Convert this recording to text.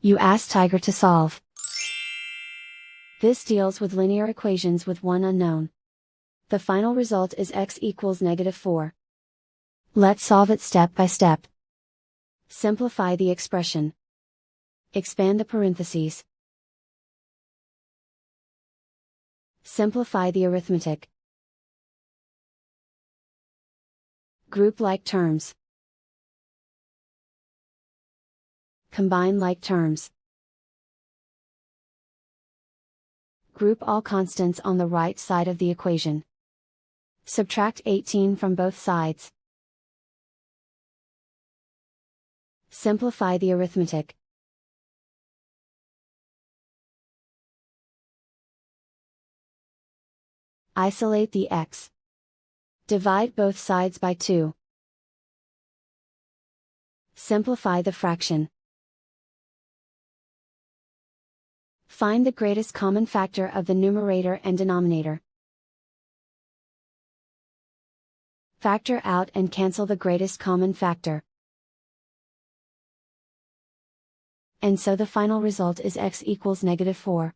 You ask Tiger to solve. This deals with linear equations with one unknown. The final result is x equals -4. Let's solve it step by step. Simplify the expression. Expand the parentheses. Simplify the arithmetic. Group like terms. Combine like terms. Group all constants on the right side of the equation. Subtract 18 from both sides. Simplify the arithmetic. Isolate the x. Divide both sides by 2. Simplify the fraction. Find the greatest common factor of the numerator and denominator. Factor out and cancel the greatest common factor. And so the final result is x equals -4.